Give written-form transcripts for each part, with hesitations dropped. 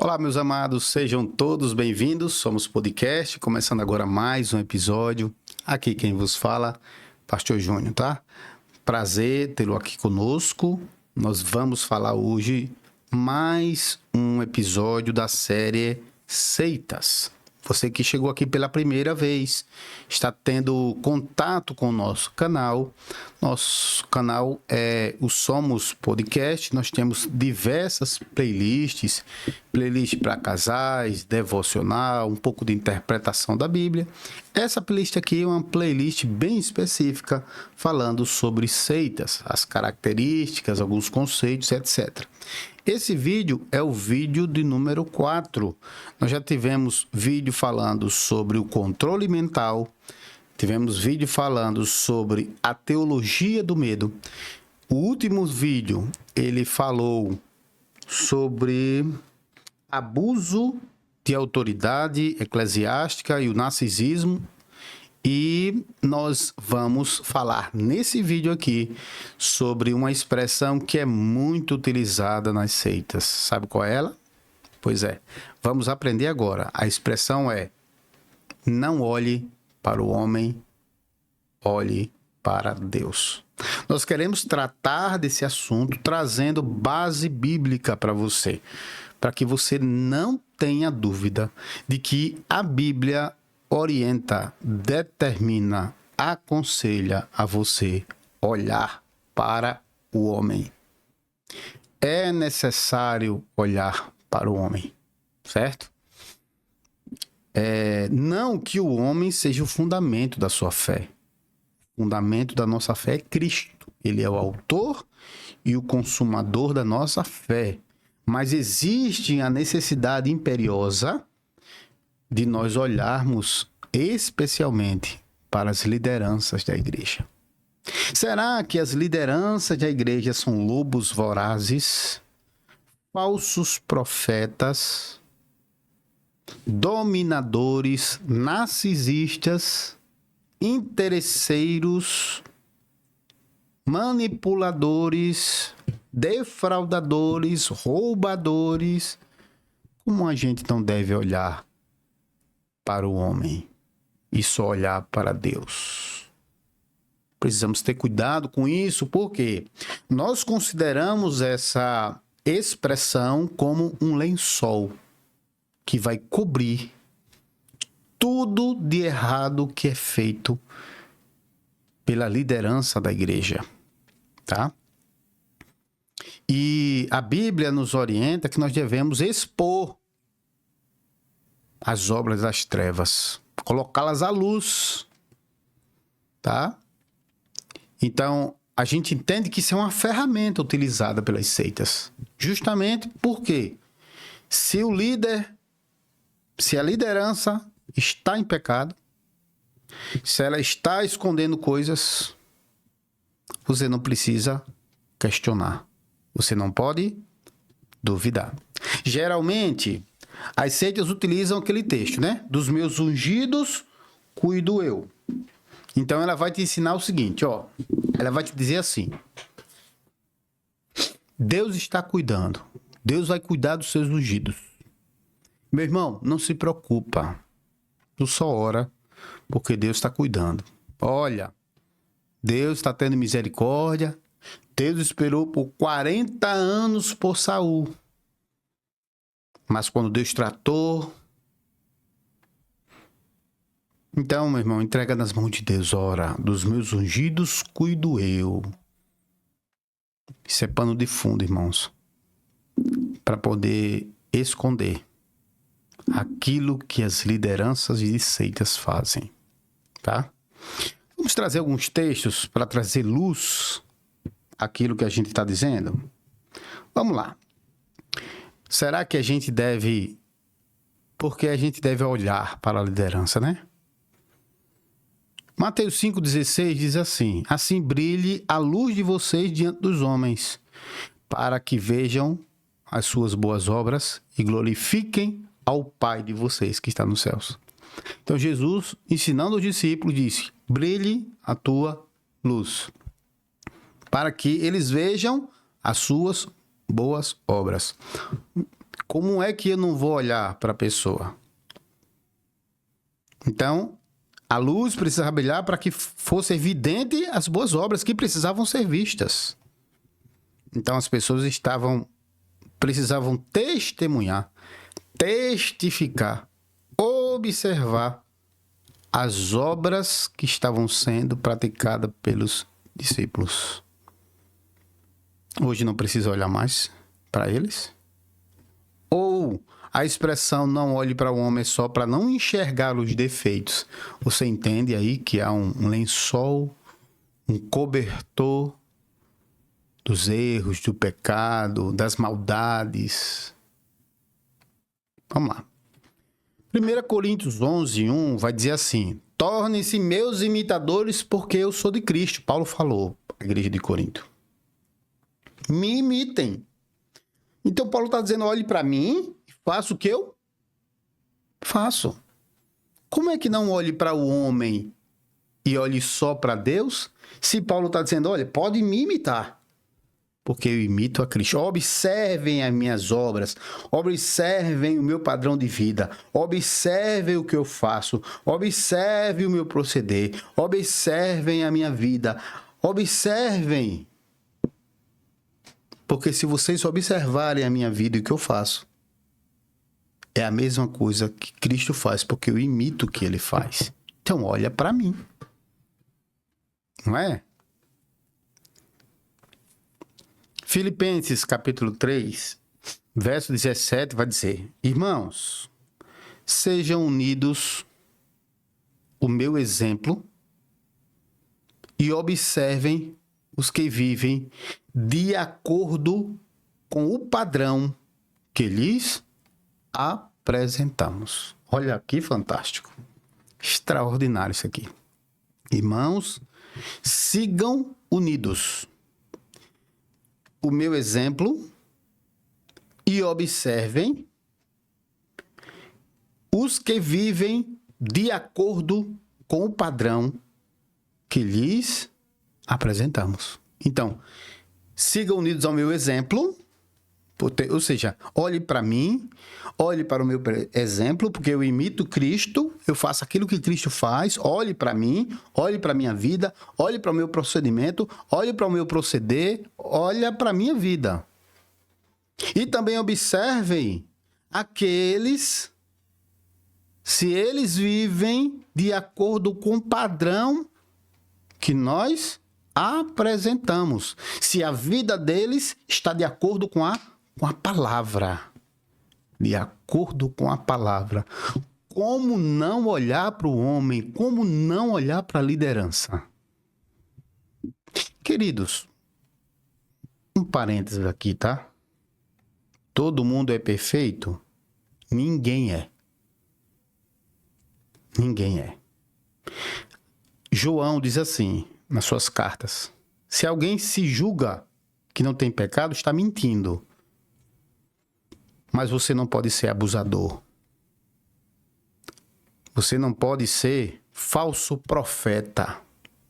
Olá, meus amados, sejam todos bem-vindos. Somos Podcast, começando agora mais um episódio. Aqui quem vos fala, Pastor Júnior, tá? Prazer tê-lo aqui conosco. Nós vamos falar hoje mais um episódio da série Seitas. Você que chegou aqui pela primeira vez, está tendo contato com o nosso canal. Nosso canal é o Somos Podcast. Nós temos diversas playlists, playlist para casais, devocional, um pouco de interpretação da Bíblia. Essa playlist aqui é uma playlist bem específica, falando sobre seitas, as características, alguns conceitos, etc. Esse vídeo é o vídeo de número 4. Nós já tivemos vídeo falando sobre o controle mental, tivemos vídeo falando sobre a teologia do medo. O último vídeo, ele falou sobre abuso de autoridade eclesiástica e o narcisismo. E nós vamos falar nesse vídeo aqui sobre uma expressão que é muito utilizada nas seitas. Sabe qual é ela? Pois é, vamos aprender agora. A expressão é: não olhe para o homem, olhe para Deus. Nós queremos tratar desse assunto trazendo base bíblica para você, para que você não tenha dúvida de que a Bíblia orienta, determina, aconselha a você olhar para o homem. É necessário olhar para o homem, certo? Não que o homem seja o fundamento da sua fé. O fundamento da nossa fé é Cristo. Ele é o autor e o consumador da nossa fé. Mas existe a necessidade imperiosa de nós olharmos especialmente para as lideranças da igreja. Será que as lideranças da igreja são lobos vorazes, falsos profetas, dominadores, narcisistas, interesseiros, manipuladores, defraudadores, roubadores? Como a gente não deve olhar para o homem e só olhar para Deus? Precisamos ter cuidado com isso, porque nós consideramos essa expressão como um lençol que vai cobrir tudo de errado que é feito pela liderança da igreja, tá? E a Bíblia nos orienta que nós devemos expor as obras das trevas, colocá-las à luz, tá? Então, a gente entende que isso é uma ferramenta utilizada pelas seitas, justamente porque se a liderança está em pecado, se ela está escondendo coisas, você não precisa questionar, você não pode duvidar. Geralmente, as seitas utilizam aquele texto, né? Dos meus ungidos, cuido eu. Então, ela vai te ensinar o seguinte, ó. Ela vai te dizer assim: Deus está cuidando. Deus vai cuidar dos seus ungidos. Meu irmão, não se preocupa. Tu só ora, porque Deus está cuidando. Olha, Deus está tendo misericórdia. Deus esperou por 40 anos por Saul. Mas quando Deus tratou... Então, meu irmão, entrega nas mãos de Deus. Ora, dos meus ungidos cuido eu. Isso é pano de fundo, irmãos, para poder esconder aquilo que as lideranças de seitas fazem, tá? Vamos trazer alguns textos para trazer luz àquilo que a gente está dizendo? Vamos lá. Será que a gente deve... Porque a gente deve olhar para a liderança, né? Mateus 5,16 diz assim: assim brilhe a luz de vocês diante dos homens, para que vejam as suas boas obras e glorifiquem ao Pai de vocês que está nos céus. Então Jesus, ensinando os discípulos, disse: brilhe a tua luz, para que eles vejam as suas boas obras. como é que eu não vou olhar para a pessoa? Então, a luz precisava brilhar para que fosse evidente as boas obras que precisavam ser vistas. Então, as pessoas precisavam testemunhar, testificar, observar as obras que estavam sendo praticadas pelos discípulos. Hoje não precisa olhar mais para eles? Ou a expressão não olhe para o homem só para não enxergar os defeitos. Você entende aí que há um lençol, um cobertor dos erros, do pecado, das maldades. Vamos lá. 1 Coríntios 11:1 vai dizer assim: tornem-se meus imitadores porque eu sou de Cristo. Paulo falou à igreja de Corinto. Me imitem. Então Paulo está dizendo, olhe para mim, faça o que eu faço. Como é que não olhe para o homem e olhe só para Deus? Se Paulo está dizendo, olha, pode me imitar, porque eu imito a Cristo. Observem as minhas obras, observem o meu padrão de vida, observem o que eu faço, observem o meu proceder, observem a minha vida, observem. Porque se vocês observarem a minha vida e o que eu faço, é a mesma coisa que Cristo faz, porque eu imito o que ele faz. Então, olha para mim. Não é? Filipenses, capítulo 3, verso 17, vai dizer: irmãos, sejam unidos o meu exemplo e observem os que vivem de acordo com o padrão que lhes apresentamos. Olha que fantástico. Extraordinário isso aqui. Irmãos, sigam unidos o meu exemplo e observem os que vivem de acordo com o padrão que lhes apresentamos. Então, sigam unidos ao meu exemplo, ou seja, olhe para mim, olhe para o meu exemplo, porque eu imito Cristo, eu faço aquilo que Cristo faz, olhe para mim, olhe para a minha vida, olhe para o meu procedimento, olhe para o meu proceder, olhe para a minha vida. E também observem aqueles, se eles vivem de acordo com o padrão que nós apresentamos, se a vida deles está de acordo com a palavra. De acordo com a palavra. Como não olhar para o homem? Como não olhar para a liderança? Queridos, um parênteses aqui, tá? Todo mundo é perfeito? Ninguém é. Ninguém é. João diz assim nas suas cartas: se alguém se julga que não tem pecado, está mentindo. Mas você não pode ser abusador. Você não pode ser falso profeta,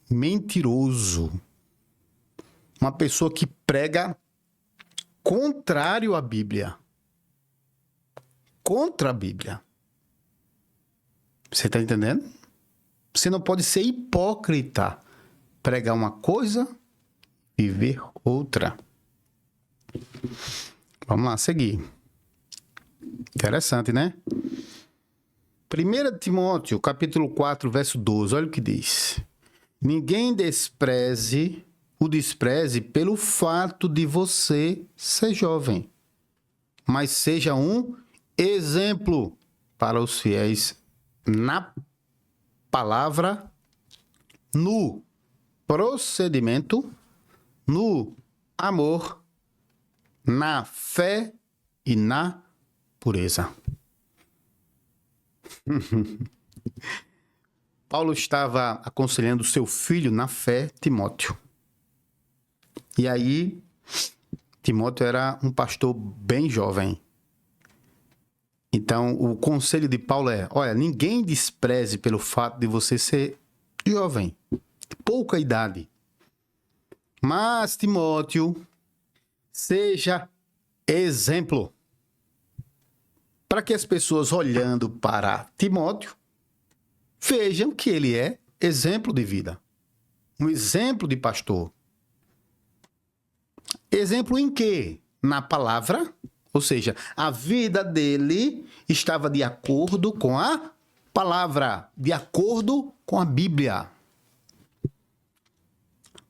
mentiroso. Uma pessoa que prega contrário à Bíblia. Contra a Bíblia. Você está entendendo? Você não pode ser hipócrita. Pregar uma coisa e viver outra. Vamos lá, seguir. Interessante, né? 1 Timóteo, capítulo 4, verso 12. Olha o que diz. Ninguém o despreze pelo fato de você ser jovem, mas seja um exemplo para os fiéis na palavra, no procedimento, no amor, na fé e na pureza. Paulo estava aconselhando seu filho na fé, Timóteo. E aí, Timóteo era um pastor bem jovem. Então, o conselho de Paulo é: olha, ninguém despreze pelo fato de você ser jovem, de pouca idade. Mas, Timóteo, seja exemplo. para que as pessoas olhando para Timóteo vejam que ele é exemplo de vida, um exemplo de pastor. Exemplo em quê? Na palavra, ou seja, a vida dele estava de acordo com a palavra, de acordo com a Bíblia.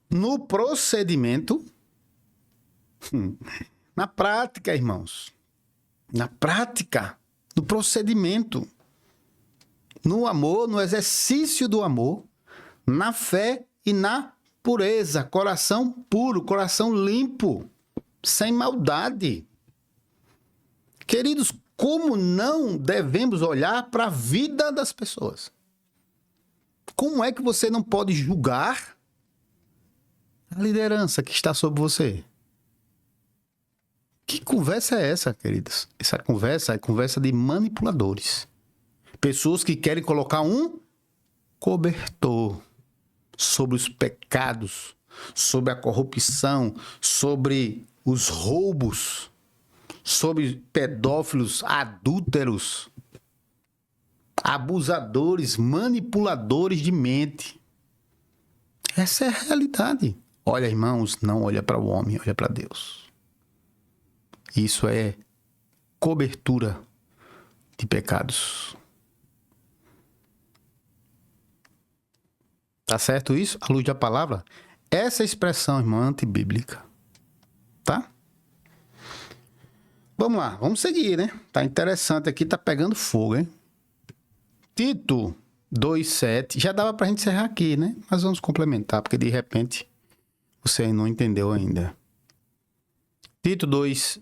No procedimento, na prática, irmãos, na prática, no procedimento, no amor, no exercício do amor, na fé e na pureza, coração puro, coração limpo, sem maldade. Queridos, como não devemos olhar para a vida das pessoas? Como é que você não pode julgar a liderança que está sobre você? Que conversa é essa, queridos? Essa conversa é conversa de manipuladores. Pessoas que querem colocar um cobertor sobre os pecados, sobre a corrupção, sobre os roubos, sobre pedófilos, adúlteros, abusadores, manipuladores de mente. Essa é a realidade. Olha, irmãos, não olha para o homem, olha para Deus. Isso é cobertura de pecados. Tá certo isso? À luz da palavra? Essa expressão, irmão, é antibíblica. Tá? Vamos lá, vamos seguir, né? Tá interessante aqui, tá pegando fogo, hein? Tito 2,7. Já dava pra gente encerrar aqui, né? Mas vamos complementar, porque de repente você não entendeu ainda. Tito 2,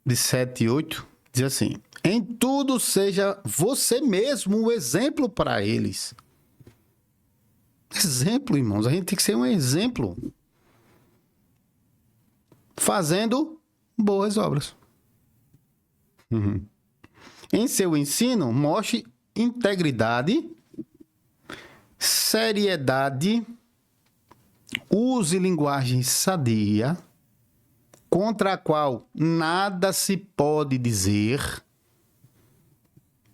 de 7 e 8, diz assim: em tudo seja você mesmo um exemplo para eles. Exemplo, irmãos. A gente tem que ser um exemplo. Fazendo boas obras. Em seu ensino, mostre integridade, seriedade, use linguagem sadia, contra a qual nada se pode dizer,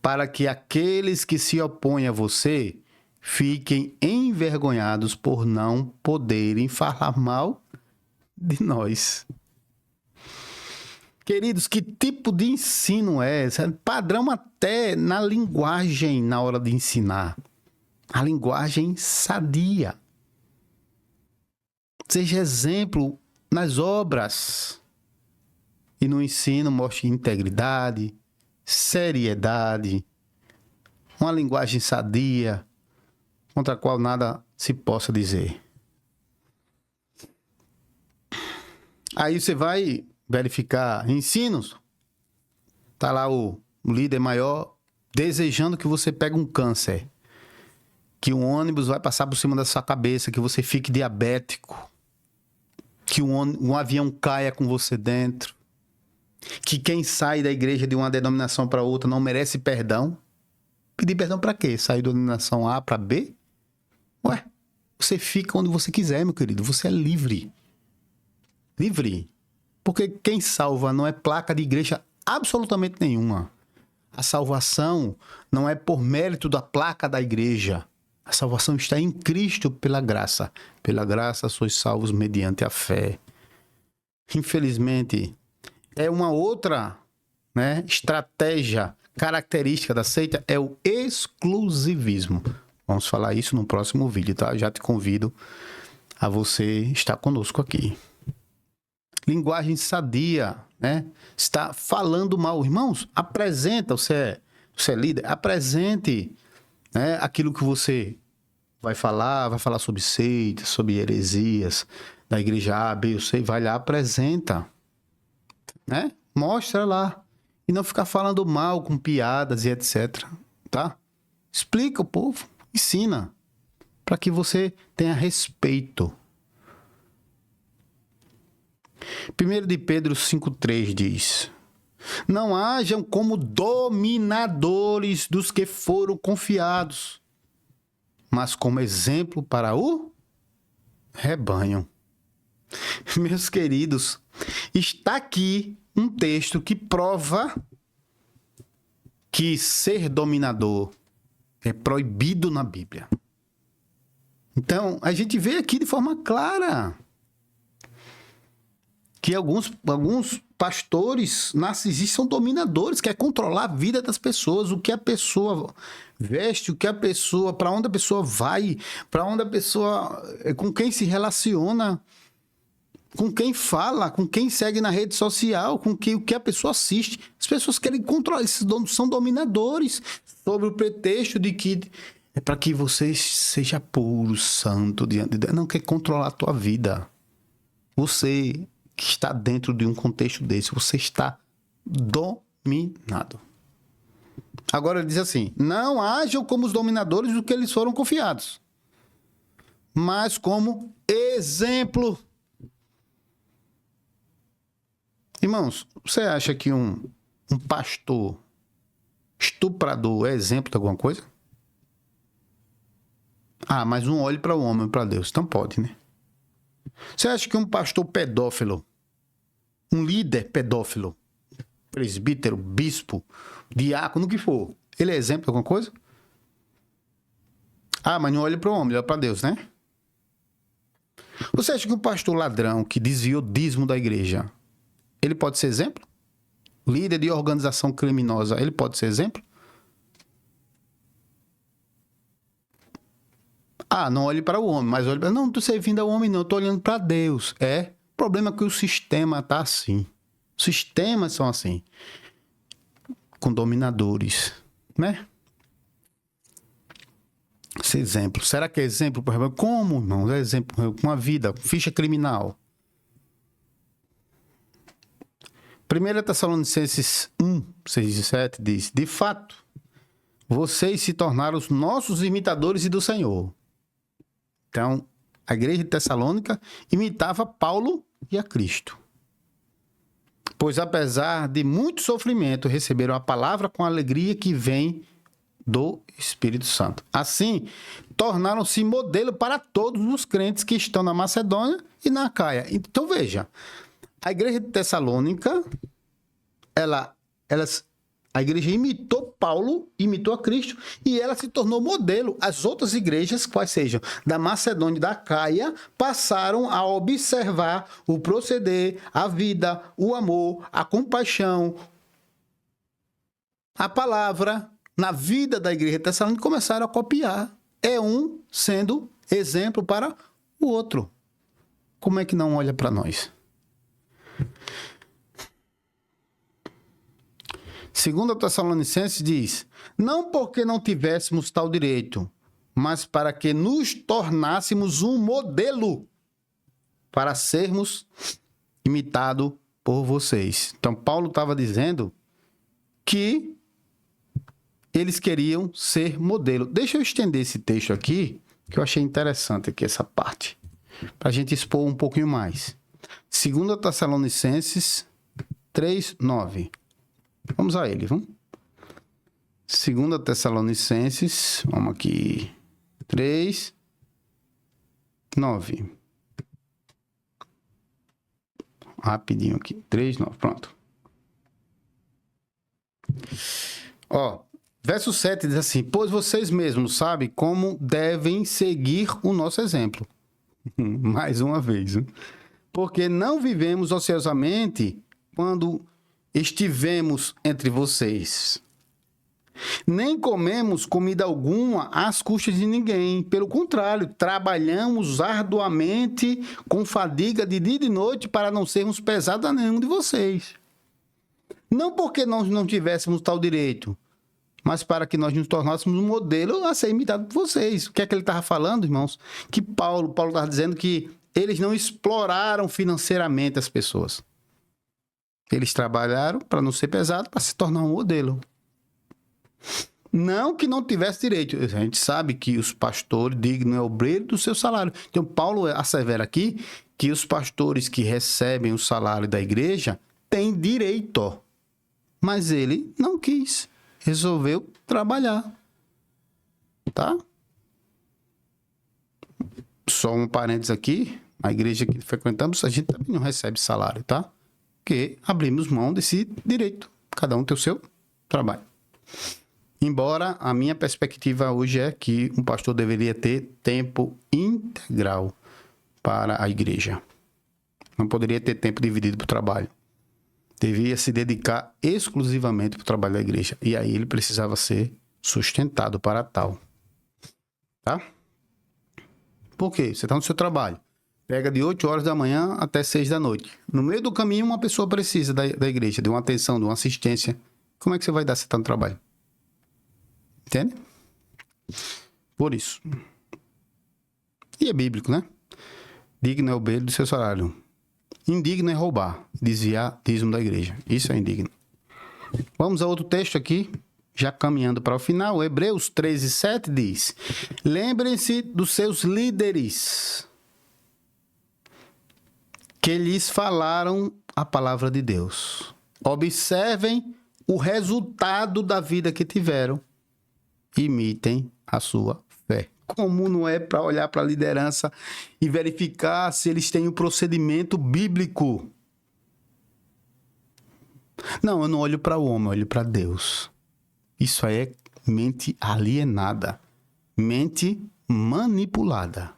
para que aqueles que se opõem a você fiquem envergonhados por não poderem falar mal de nós. Queridos, que tipo de ensino é esse? É padrão até na linguagem na hora de ensinar. A linguagem sadia. Seja exemplo nas obras. E no ensino mostre integridade, seriedade, uma linguagem sadia, contra a qual nada se possa dizer. Aí você vai verificar ensinos. Tá lá o líder maior desejando que você pegue um câncer, que um ônibus vai passar por cima da sua cabeça, que você fique diabético, que um avião caia com você dentro, que quem sai da igreja de uma denominação para outra não merece perdão. Pedir perdão para quê? Sair da denominação A para B? Ué, você fica onde você quiser, meu querido. Você é livre. Livre. Porque quem salva não é placa de igreja absolutamente nenhuma. A salvação não é por mérito da placa da igreja. A salvação está em Cristo pela graça. Pela graça sois salvos mediante a fé. Infelizmente, é uma outra, né, estratégia característica da seita, é o exclusivismo. Vamos falar isso no próximo vídeo, tá? Já te convido a você estar conosco aqui. Linguagem sadia, né? Está falando mal. Irmãos, apresenta, você é líder, apresente, né, aquilo que você vai falar sobre seitas, sobre heresias, da igreja A, B ou C, vai lá, apresenta, né? Mostra lá. E não ficar falando mal com piadas e etc, tá? Explica o povo, ensina, para que você tenha respeito. 1 de Pedro 5,3 diz: não hajam como dominadores dos que foram confiados, mas como exemplo para o rebanho. Meus queridos, está aqui um texto que prova que ser dominador é proibido na Bíblia. Então, a gente vê aqui de forma clara que alguns pastores narcisistas são dominadores, querem controlar a vida das pessoas, o que a pessoa veste, o que a pessoa, para onde a pessoa vai, para onde a pessoa, com quem se relaciona, com quem fala, com quem segue na rede social, o que a pessoa assiste. As pessoas querem controlar, esses donos são dominadores, sobre o pretexto de que é para que você seja puro, santo diante de Deus. Não quer controlar a tua vida. Você que está dentro de um contexto desse, você está dominado. Agora ele diz assim: não ajam como os dominadores do que eles foram confiados, mas como exemplo. Irmãos, você acha que um pastor estuprador é exemplo de alguma coisa? Ah, mas não olhe para o homem, para Deus. Então pode, né? Você acha que um pastor pedófilo, um líder pedófilo, presbítero, bispo, diácono, o que for, ele é exemplo de alguma coisa? Ah, mas não olhe para o homem, olha para Deus, né? Você acha que um pastor ladrão que desviou dízimo da igreja, ele pode ser exemplo? Líder de organização criminosa, ele pode ser exemplo? Ah, não olhe para o homem, mas olhe para... Não, não estou servindo ao homem, não. Estou olhando para Deus. O problema é que o sistema está assim. Os sistemas são assim. Com dominadores, né? Esse exemplo. Será que é exemplo, por exemplo? Como, irmão? É exemplo com a vida, ficha criminal. 1 Tessalonicenses 1, 6 e 7 diz: de fato, vocês se tornaram os nossos imitadores e do Senhor. Então, a igreja de Tessalônica imitava Paulo e a Cristo. Pois, apesar de muito sofrimento, receberam a palavra com alegria que vem do Espírito Santo. Assim, tornaram-se modelo para todos os crentes que estão na Macedônia e na Acaia. Então, veja, a igreja de Tessalônica, a igreja imitou Paulo, imitou a Cristo, e ela se tornou modelo. As outras igrejas, quais sejam, da Macedônia e da Acaia, passaram a observar o proceder, a vida, o amor, a compaixão, a palavra na vida da igreja de Tessalônica, começaram a copiar. É um sendo exemplo para o outro. Como é que não olha para nós? 2 Tessalonicenses diz: não porque não tivéssemos tal direito, mas para que nos tornássemos um modelo para sermos imitados por vocês. Então, Paulo estava dizendo que eles queriam ser modelo. Deixa eu estender esse texto aqui, que eu achei interessante aqui essa parte, para a gente expor um pouquinho mais. 2 Tessalonicenses 3:9. Vamos a ele, vamos? 2 Tessalonicenses, vamos aqui, 3:9. Rapidinho aqui, 3:9, pronto. Ó, verso 7 diz assim: pois vocês mesmos sabem como devem seguir o nosso exemplo. Mais uma vez, hein? Porque não vivemos ociosamente quando estivemos entre vocês, nem comemos comida alguma às custas de ninguém. Pelo contrário, trabalhamos arduamente com fadiga de dia e de noite para não sermos pesados a nenhum de vocês. Não porque nós não tivéssemos tal direito, mas para que nós nos tornássemos um modelo a ser imitado por vocês. O que é que ele estava falando, irmãos? Que Paulo estava dizendo que eles não exploraram financeiramente as pessoas. Eles trabalharam para não ser pesado, para se tornar um modelo. Não que não tivesse direito. A gente sabe que os pastores dignos é o brilho do seu salário. Então, Paulo assevera aqui que os pastores que recebem o salário da igreja têm direito. Mas ele não quis. Resolveu trabalhar. Tá? Só um parênteses aqui. A igreja que frequentamos, a gente também não recebe salário, tá? Porque abrimos mão desse direito. Cada um tem o seu trabalho. Embora a minha perspectiva hoje é que um pastor deveria ter tempo integral para a igreja. Não poderia ter tempo dividido para o trabalho. Devia se dedicar exclusivamente para o trabalho da igreja. E aí ele precisava ser sustentado para tal. Tá? Por quê? Você está no seu trabalho. Pega de 8 horas da manhã até 6 da noite. No meio do caminho, uma pessoa precisa da igreja, de uma atenção, de uma assistência. Como é que você vai dar se está no trabalho? Entende? Por isso. E é bíblico, né? Digno é o bem do seu salário. Indigno é roubar, desviar dízimo da igreja. Isso é indigno. Vamos a outro texto aqui, já caminhando para o final. Hebreus 13:7 diz: lembrem-se dos seus líderes, que lhes falaram a palavra de Deus. Observem o resultado da vida que tiveram. Imitem a sua fé. Como não é para olhar para a liderança e verificar se eles têm um procedimento bíblico? Não, eu não olho para o homem, eu olho para Deus. Isso aí é mente alienada, mente manipulada.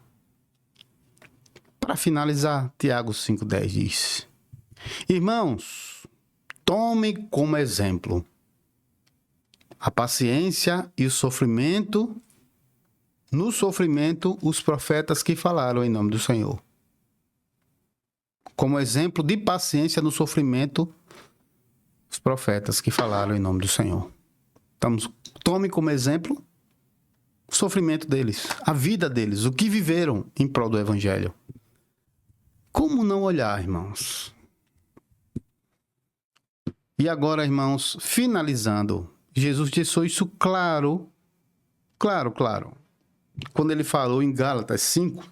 Para finalizar, Tiago 5,10 diz: irmãos, tomem como exemplo a paciência e o sofrimento. No sofrimento, os profetas que falaram em nome do Senhor. Como exemplo de paciência no sofrimento, os profetas que falaram em nome do Senhor. Então, tome como exemplo o sofrimento deles, a vida deles, o que viveram em prol do Evangelho. Como não olhar, irmãos? E agora, irmãos, finalizando, Jesus deixou isso claro. Quando ele falou em Gálatas 5,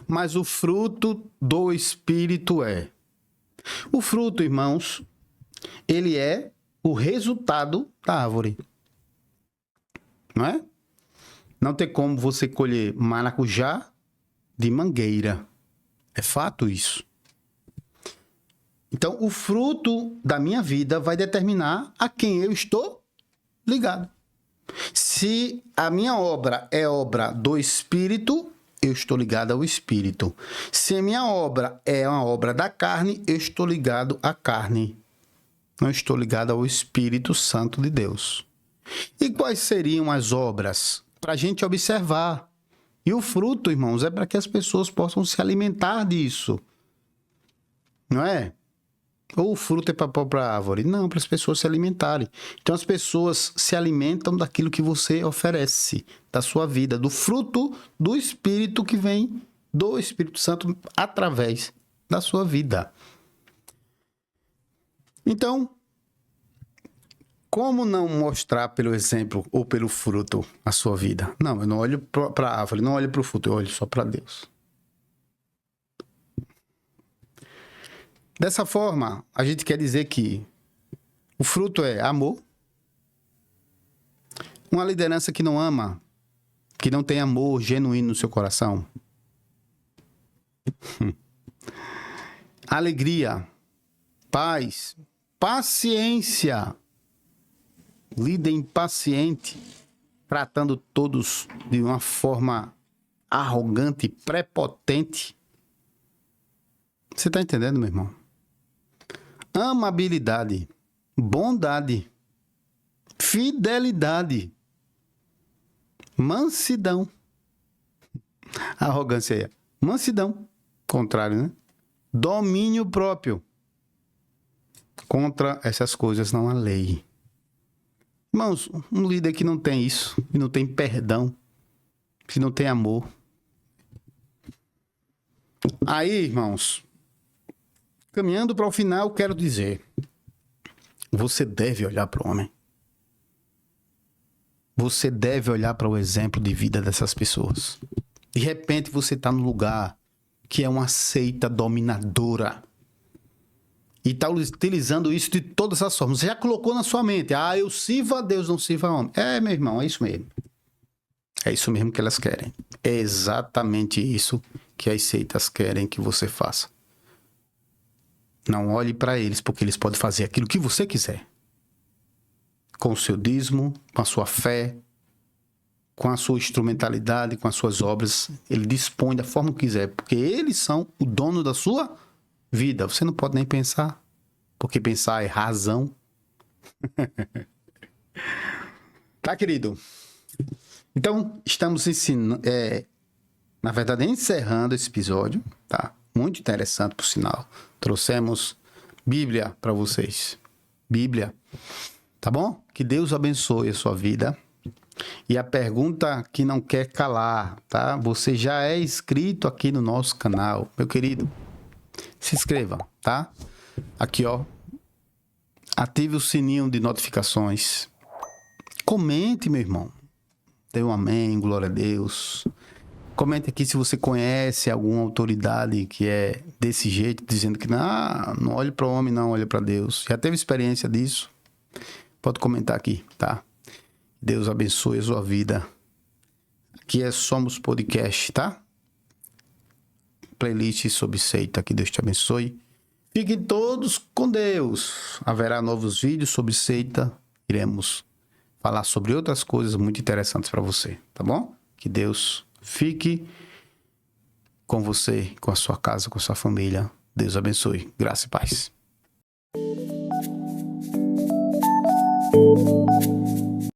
mas o fruto do Espírito é. O fruto, irmãos, ele é o resultado da árvore. Não é? Não tem como você colher maracujá de mangueira. É fato isso. Então, o fruto da minha vida vai determinar a quem eu estou ligado. Se a minha obra é obra do Espírito, eu estou ligado ao Espírito. Se a minha obra é uma obra da carne, eu estou ligado à carne. Não estou ligado ao Espírito Santo de Deus. E quais seriam as obras? Para a gente observar. E o fruto, irmãos, é para que as pessoas possam se alimentar disso. Não é? Ou o fruto é para a própria árvore? Não, para as pessoas se alimentarem. Então, as pessoas se alimentam daquilo que você oferece, da sua vida, do fruto do Espírito que vem do Espírito Santo através da sua vida. Então, como não mostrar pelo exemplo ou pelo fruto a sua vida? Não, eu não olho para a árvore, não olho para o fruto, eu olho só para Deus. Dessa forma, a gente quer dizer que o fruto é amor. Uma liderança que não ama, que não tem amor genuíno no seu coração. Alegria, paz, paciência. Líder impaciente, tratando todos de uma forma arrogante, prepotente. Você está entendendo, meu irmão? Amabilidade, bondade, fidelidade, mansidão. Arrogância aí. Mansidão, contrário, né? Domínio próprio. Contra essas coisas não há lei. Irmãos, um líder que não tem isso, que não tem perdão, que não tem amor. Aí, irmãos, caminhando para o final, quero dizer, você deve olhar para o homem. Você deve olhar para o exemplo de vida dessas pessoas. De repente você está num lugar que é uma seita dominadora. E está utilizando isso de todas as formas. Você já colocou na sua mente, eu sirvo a Deus, não sirvo a homem. É, meu irmão, é isso mesmo. É isso mesmo que elas querem. É exatamente isso que as seitas querem que você faça. Não olhe para eles, porque eles podem fazer aquilo que você quiser. com o seu dízimo, com a sua fé, com a sua instrumentalidade, com as suas obras. Ele dispõe da forma que quiser, porque eles são o dono da sua vida. Você não pode nem pensar, porque pensar é razão. Tá, querido? Então, estamos ensinando, na verdade, encerrando esse episódio, tá? Muito interessante, por sinal. Trouxemos Bíblia para vocês. Bíblia, tá bom? Que Deus abençoe a sua vida. E a pergunta que não quer calar, tá? Você já é inscrito aqui no nosso canal, meu querido? Se inscreva, tá? Aqui, ó. Ative o sininho de notificações. Comente, meu irmão. Dê um amém, glória a Deus. Comente aqui se você conhece alguma autoridade que é desse jeito, dizendo que não olhe para o homem, não olhe para Deus. Já teve experiência disso? Pode comentar aqui, tá? Deus abençoe a sua vida. Aqui é Somos Podcast, tá? Playlist sobre seita. Que Deus te abençoe. Fiquem todos com Deus. Haverá novos vídeos sobre seita. Iremos falar sobre outras coisas muito interessantes para você, tá bom? Que Deus fique com você, com a sua casa, com a sua família. Deus abençoe. Graça e paz.